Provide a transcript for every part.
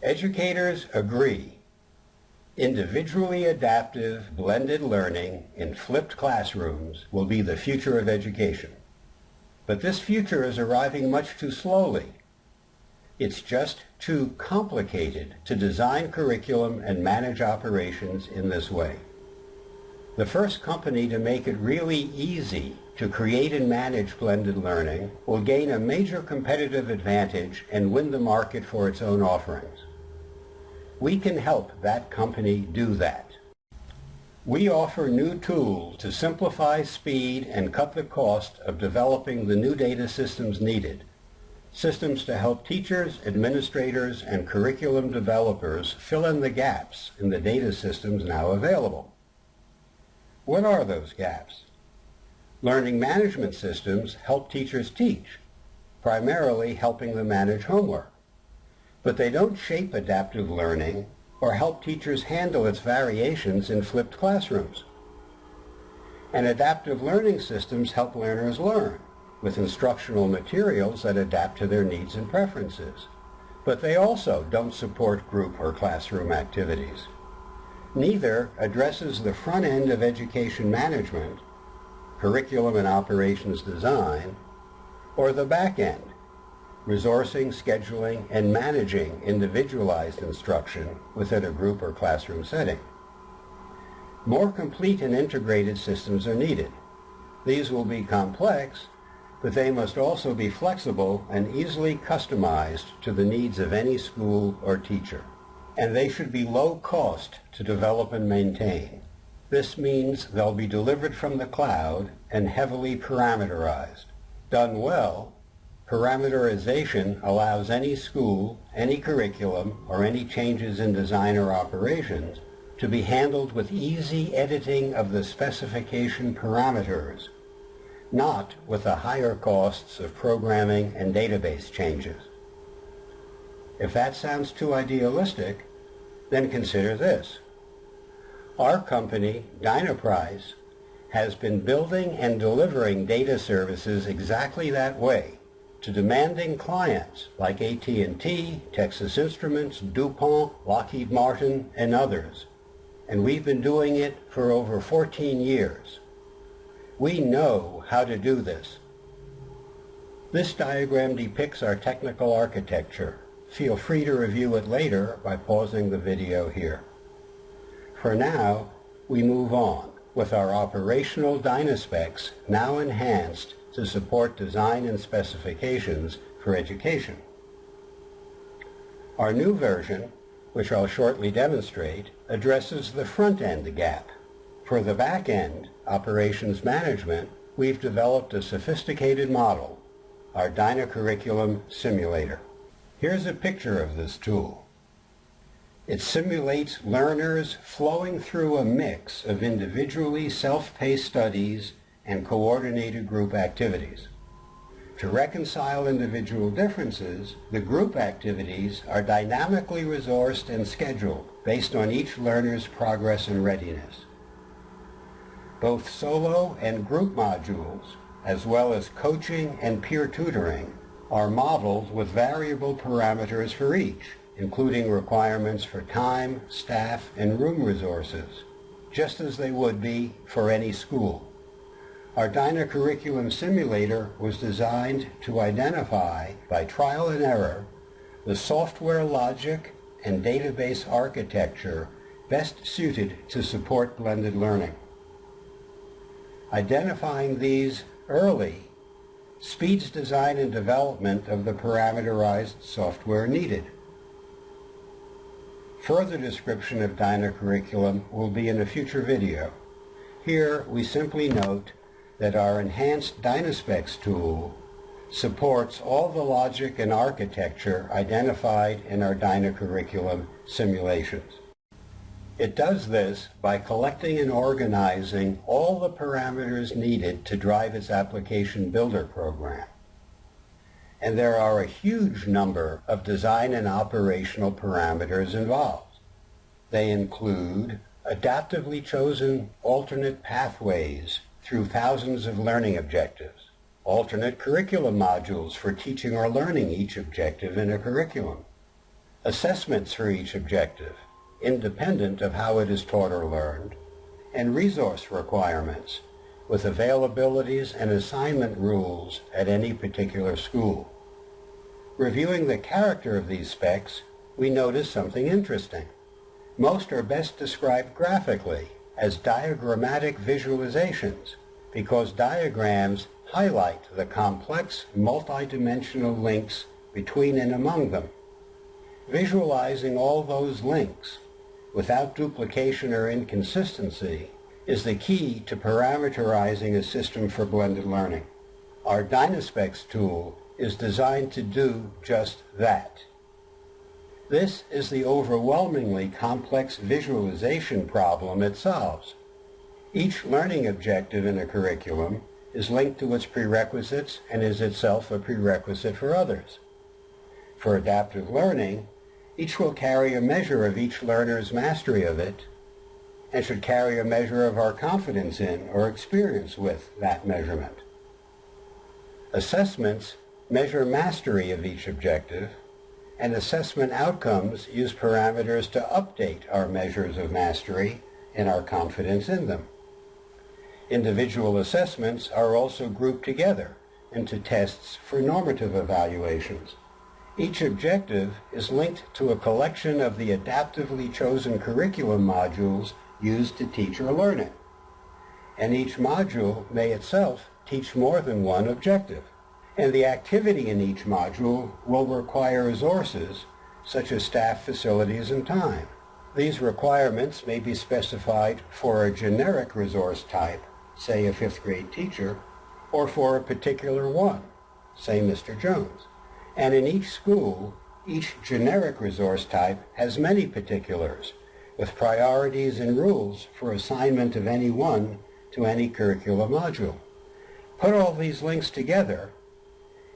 Educators agree. Individually adaptive, blended learning in flipped classrooms will be the future of education. But this future is arriving much too slowly. It's just too complicated to design curriculum and manage operations in this way. The first company to make it really easy to create and manage blended learning will gain a major competitive advantage and win the market for its own offerings. We can help that company do that. We offer new tools to simplify, speed, and cut the cost of developing the new data systems needed. Systems to help teachers, administrators, and curriculum developers fill in the gaps in the data systems now available. What are those gaps? Learning management systems help teachers teach, primarily helping them manage homework. But they don't shape adaptive learning or help teachers handle its variations in flipped classrooms. And adaptive learning systems help learners learn with instructional materials that adapt to their needs and preferences. But they also don't support group or classroom activities. Neither addresses the front end of education management, curriculum and operations design, or the back end, resourcing, scheduling, and managing individualized instruction within a group or classroom setting. More complete and integrated systems are needed. These will be complex, but they must also be flexible and easily customized to the needs of any school or teacher. And they should be low cost to develop and maintain. This means they'll be delivered from the cloud and heavily parameterized. Done well, parameterization allows any school, any curriculum, or any changes in design or operations to be handled with easy editing of the specification parameters, not with the higher costs of programming and database changes. If that sounds too idealistic, then consider this. Our company, Dynaspecs, has been building and delivering data services exactly that way to demanding clients like AT&T, Texas Instruments, DuPont, Lockheed Martin, and others. And we've been doing it for over 14 years. We know how to do this. This diagram depicts our technical architecture. Feel free to review it later by pausing the video here. For now, we move on with our operational Dynaspecs now enhanced to support design and specifications for education. Our new version, which I'll shortly demonstrate, addresses the front-end gap. For the back-end, operations management, we've developed a sophisticated model, our Dynacurriculum Simulator. Here's a picture of this tool. It simulates learners flowing through a mix of individually self-paced studies and coordinated group activities. To reconcile individual differences, the group activities are dynamically resourced and scheduled based on each learner's progress and readiness. Both solo and group modules, as well as coaching and peer tutoring, are modeled with variable parameters for each, including requirements for time, staff, and room resources, just as they would be for any school. Our Dynacurriculum Simulator was designed to identify, by trial and error, the software logic and database architecture best suited to support blended learning. Identifying these early speeds design and development of the parameterized software needed. Further description of Dynacurriculum will be in a future video. Here we simply note that our enhanced Dynaspecs tool supports all the logic and architecture identified in our Dynacurriculum simulations. It does this by collecting and organizing all the parameters needed to drive its application builder program. And there are a huge number of design and operational parameters involved. They include adaptively chosen alternate pathways through thousands of learning objectives, alternate curriculum modules for teaching or learning each objective in a curriculum, assessments for each objective, independent of how it is taught or learned, and resource requirements, with availabilities and assignment rules at any particular school. Reviewing the character of these specs, we notice something interesting. Most are best described graphically as diagrammatic visualizations because diagrams highlight the complex multidimensional links between and among them. Visualizing all those links without duplication or inconsistency is the key to parameterizing a system for blended learning. Our Dynaspecs tool is designed to do just that. This is the overwhelmingly complex visualization problem it solves. Each learning objective in a curriculum is linked to its prerequisites and is itself a prerequisite for others. For adaptive learning, each will carry a measure of each learner's mastery of it and should carry a measure of our confidence in or experience with that measurement. Assessments measure mastery of each objective, and assessment outcomes use parameters to update our measures of mastery and our confidence in them. Individual assessments are also grouped together into tests for normative evaluations. Each objective is linked to a collection of the adaptively chosen curriculum modules used to teach or learn it, and each module may itself teach more than one objective. And the activity in each module will require resources such as staff, facilities, and time. These requirements may be specified for a generic resource type, say a fifth grade teacher, or for a particular one, say Mr. Jones. And in each school, each generic resource type has many particulars, with priorities and rules for assignment of any one to any curriculum module. Put all these links together,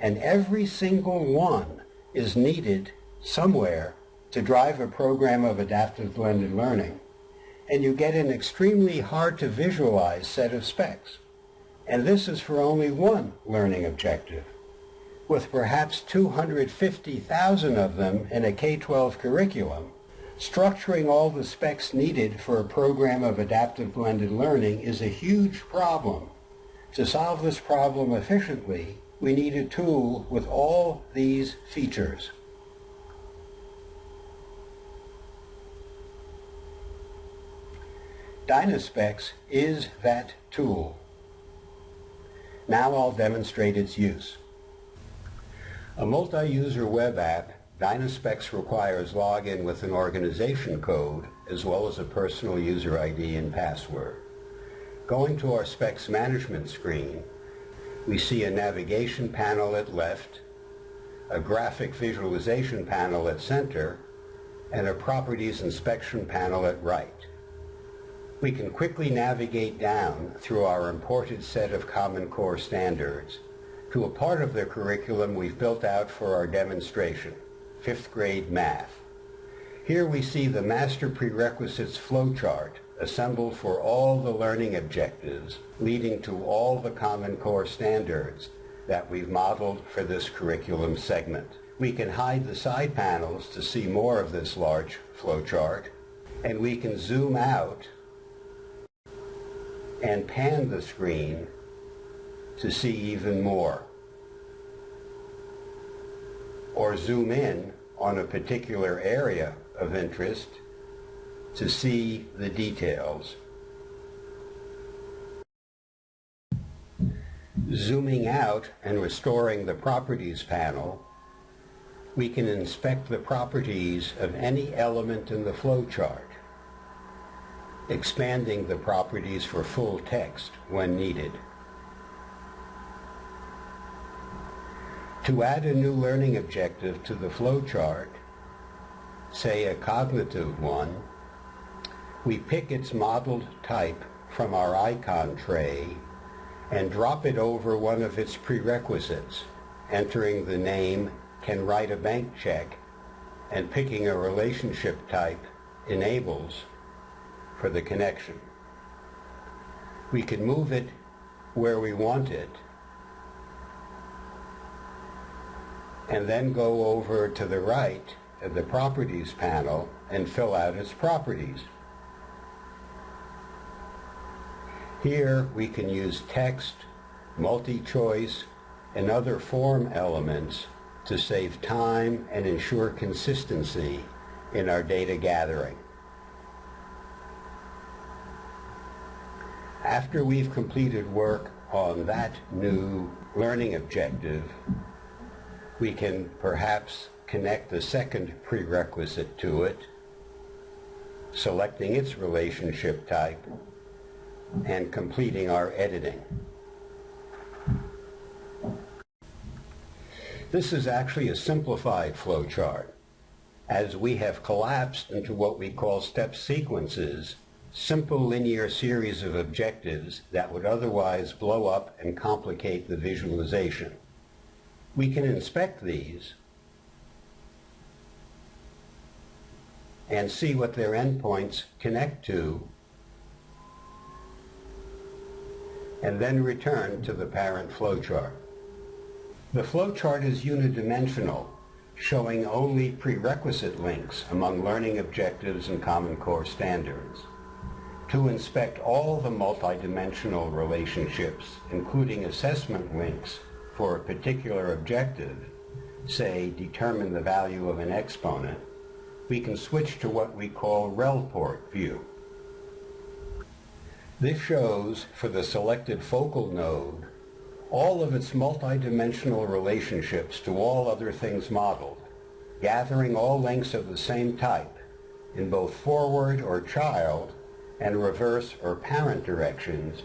and every single one is needed somewhere to drive a program of adaptive blended learning, and you get an extremely hard to visualize set of specs. And this is for only one learning objective. With perhaps 250,000 of them in a K-12 curriculum, structuring all the specs needed for a program of adaptive blended learning is a huge problem. To solve this problem efficiently, we need a tool with all these features. Dynaspecs is that tool. Now I'll demonstrate its use. A multi-user web app, Dynaspecs requires login with an organization code as well as a personal user ID and password. Going to our specs management screen, we see a navigation panel at left, a graphic visualization panel at center, and a properties inspection panel at right. We can quickly navigate down through our imported set of Common Core standards to a part of the curriculum we've built out for our demonstration, 5th grade math. Here we see the master prerequisites flowchart assembled for all the learning objectives leading to all the Common Core standards that we've modeled for this curriculum segment. We can hide the side panels to see more of this large flowchart, and we can zoom out and pan the screen to see even more, or zoom in on a particular area of interest to see the details. Zooming out and restoring the Properties panel, we can inspect the properties of any element in the flowchart, expanding the properties for full text when needed. To add a new learning objective to the flowchart, say a cognitive one, we pick its modeled type from our icon tray and drop it over one of its prerequisites, entering the name "can write a bank check" and picking a relationship type enables for the connection. We can move it where we want it and then go over to the right the Properties panel and fill out its properties. Here we can use text, multi-choice, and other form elements to save time and ensure consistency in our data gathering. After we've completed work on that new learning objective, we can perhaps connect the second prerequisite to it, selecting its relationship type, and completing our editing. This is actually a simplified flowchart, as we have collapsed into what we call step sequences, simple linear series of objectives that would otherwise blow up and complicate the visualization. We can inspect these and see what their endpoints connect to, and then return to the parent flowchart. The flowchart is unidimensional, showing only prerequisite links among learning objectives and Common Core standards. To inspect all the multidimensional relationships, including assessment links for a particular objective, say determine the value of an exponent, we can switch to what we call RelPort view. This shows, for the selected focal node, all of its multidimensional relationships to all other things modeled, gathering all links of the same type in both forward or child and reverse or parent directions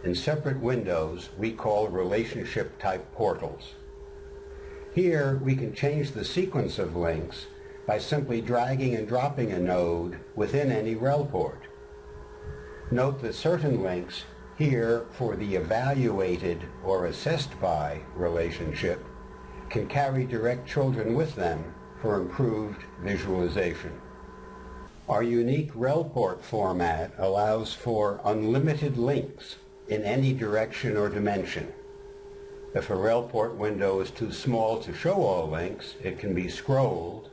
in separate windows we call relationship type portals. Here we can change the sequence of links by simply dragging and dropping a node within any RelPort. Note that certain links here for the evaluated or assessed by relationship can carry direct children with them for improved visualization. Our unique RelPort format allows for unlimited links in any direction or dimension. If a RelPort window is too small to show all links, it can be scrolled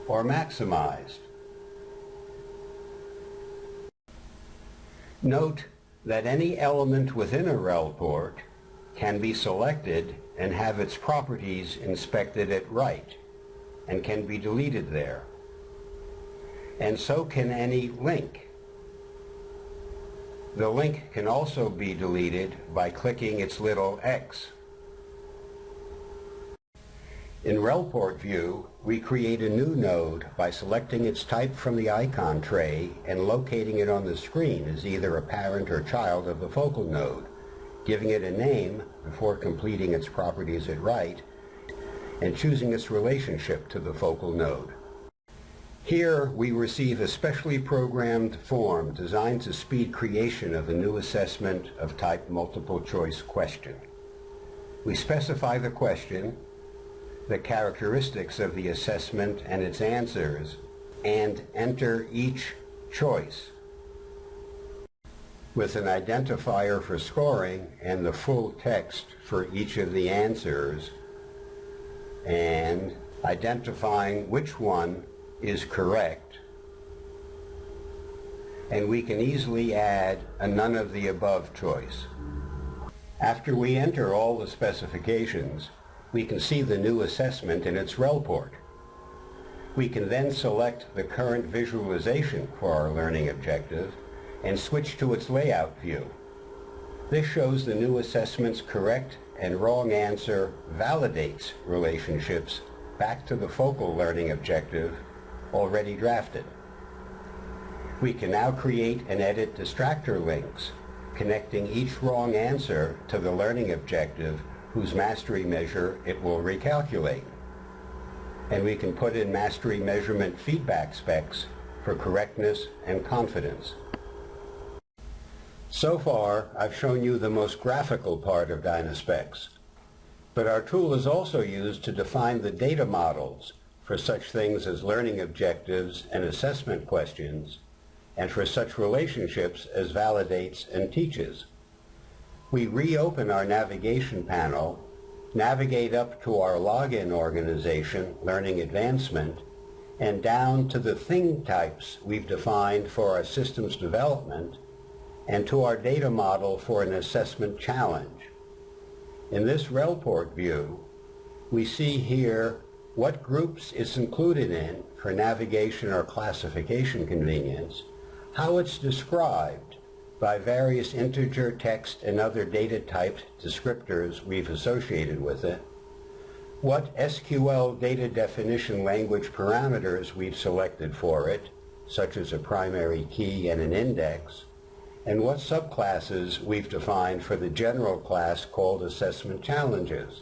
or maximized. Note that any element within a RelPort can be selected and have its properties inspected at right, and can be deleted there. And so can any link. The link can also be deleted by clicking its little X. In RelPort view, we create a new node by selecting its type from the icon tray and locating it on the screen as either a parent or child of the focal node, giving it a name before completing its properties at right, and choosing its relationship to the focal node. Here we receive a specially programmed form designed to speed creation of a new assessment of type multiple choice question. We specify the question, the characteristics of the assessment and its answers, and enter each choice with an identifier for scoring and the full text for each of the answers, and identifying which one is correct. And we can easily add a none of the above choice. After we enter all the specifications, we can see the new assessment in its RelPort. We can then select the current visualization for our learning objective and switch to its layout view. This shows the new assessment's correct and wrong answer validates relationships back to the focal learning objective already drafted. We can now create and edit distractor links, connecting each wrong answer to the learning objective whose mastery measure it will recalculate. And we can put in mastery measurement feedback specs for correctness and confidence. So far, I've shown you the most graphical part of Dynaspecs, but our tool is also used to define the data models for such things as learning objectives and assessment questions, and for such relationships as validates and teaches. We reopen our navigation panel, navigate up to our login organization, Learning Advancement, and down to the thing types we've defined for our systems development and to our data model for an assessment challenge. In this RELport view, we see here what groups it's included in for navigation or classification convenience, how it's described by various integer, text, and other data typed descriptors we've associated with it, what SQL data definition language parameters we've selected for it, such as a primary key and an index, and what subclasses we've defined for the general class called assessment challenges,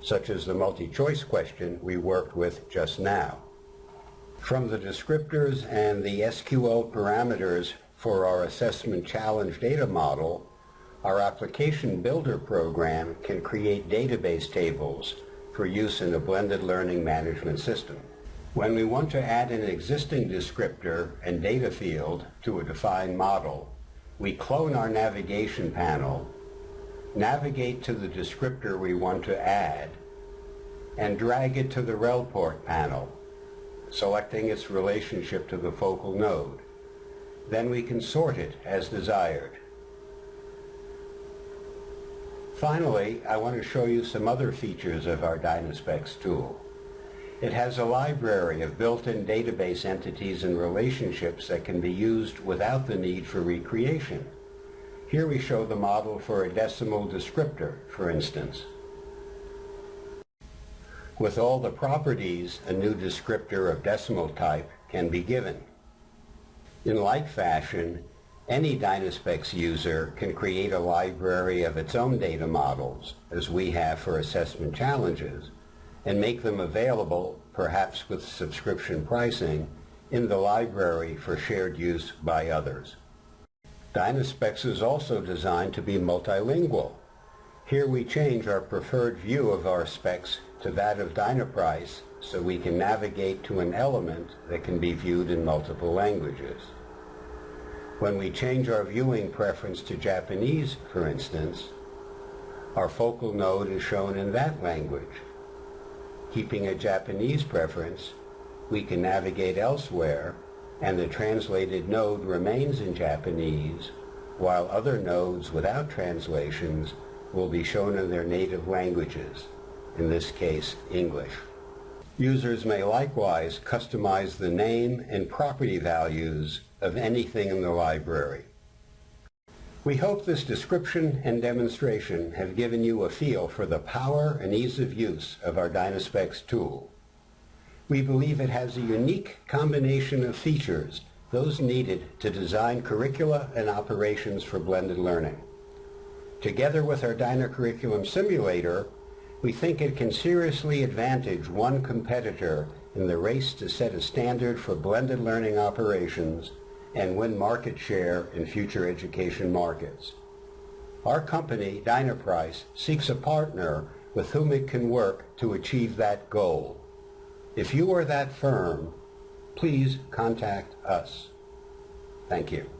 such as the multi-choice question we worked with just now. From the descriptors and the SQL parameters for our assessment challenge data model, our application builder program can create database tables for use in a blended learning management system. When we want to add an existing descriptor and data field to a defined model, we clone our navigation panel, navigate to the descriptor we want to add, and drag it to the RELport panel, selecting its relationship to the focal node. Then we can sort it as desired. Finally, I want to show you some other features of our Dynaspecs tool. It has a library of built-in database entities and relationships that can be used without the need for recreation. Here we show the model for a decimal descriptor, for instance. With all the properties a new descriptor of decimal type can be given. In like fashion, any Dynaspecs user can create a library of its own data models, as we have for assessment challenges, and make them available, perhaps with subscription pricing, in the library for shared use by others. Dynaspecs is also designed to be multilingual. Here we change our preferred view of our specs to that of Dynaprice so we can navigate to an element that can be viewed in multiple languages. When we change our viewing preference to Japanese, for instance, our focal node is shown in that language. Keeping a Japanese preference, we can navigate elsewhere, and the translated node remains in Japanese, while other nodes without translations will be shown in their native languages, in this case, English. Users may likewise customize the name and property values of anything in the library. We hope this description and demonstration have given you a feel for the power and ease of use of our Dynaspecs tool. We believe it has a unique combination of features, those needed to design curricula and operations for blended learning. Together with our DynaCurriculum Simulator, we think it can seriously advantage one competitor in the race to set a standard for blended learning operations and win market share in future education markets. Our company, Dynaprice, seeks a partner with whom it can work to achieve that goal. If you are that firm, please contact us. Thank you.